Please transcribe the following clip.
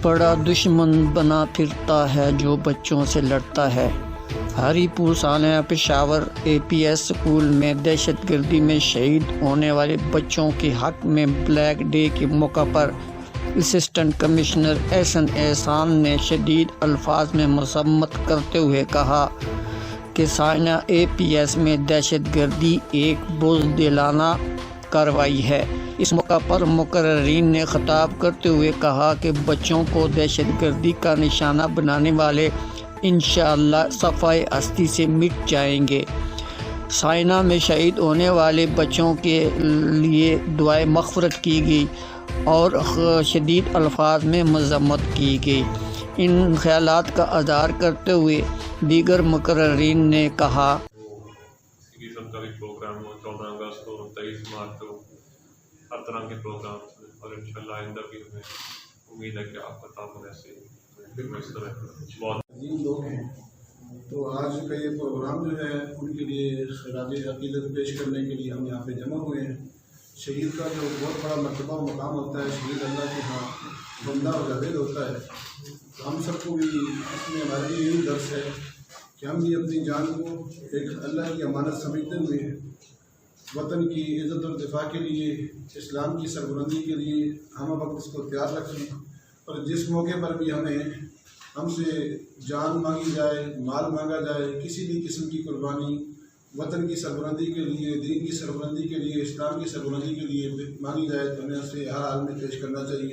बड़ा दुश्मन बना फिरता है जो बच्चों से लड़ता है। हरीपुर सानिया पेशावर APS स्कूल में दहशतगर्दी में शहीद होने वाले बच्चों के हक में ब्लैक डे के मौका पर असिस्टेंट कमिश्नर एहसन एहसान ने शदीद अल्फाज में मजम्मत करते हुए कहा कि सानिया APS में दहशतगर्दी एक बुज़दिलाना कार्रवाई है। इस मौका पर मुकर्ररीन ने खिताब करते हुए कहा कि बच्चों को दहशतगर्दी का निशाना बनाने वाले इंशाअल्लाह सफ़ाए हस्ती से मिट जाएंगे। सानिया में शहीद होने वाले बच्चों के लिए दुआए मग़फ़िरत की गई और शदीद अल्फाज में मज़म्मत की गई। इन ख़यालात का इज़हार करते हुए दीगर मुकर्ररीन ने कहा सरकारी प्रोग्राम हो 14 अगस्त हो 23 मार्च हो, हर तरह के प्रोग्राम और इंशाल्लाह आइंदा भी हमें उम्मीद है कि आपका ताबन ऐसे बहुत लोग हैं। तो आज का ये प्रोग्राम जो है उनके लिए खिराज अक़ीदत पेश करने के लिए हम यहाँ पे जमा हुए हैं। शहीद का जो बहुत बड़ा मर्तबा मकाम होता है, शहीद अल्लाह के यहाँ बंदा और जावेद होता है। तो हम सबको भी इसमें हमारे लिए यही दर्स है कि हम भी अपनी जान को एक अल्लाह की अमानत समझते हुए वतन की इज़्ज़त और दिफा के लिए, इस्लाम की सरबुलंदी के लिए हम वक्त इसको तैयार रखें। और जिस मौके पर भी हमसे जान मांगी जाए, माल मांगा जाए, किसी भी किस्म की कुर्बानी वतन की सरबुलंदी के लिए, दीन की सरबुलंदी के लिए, इस्लाम की सरबुलंदी के लिए मांगी जाए तो हमें उसे हर हाल में पेश करना चाहिए।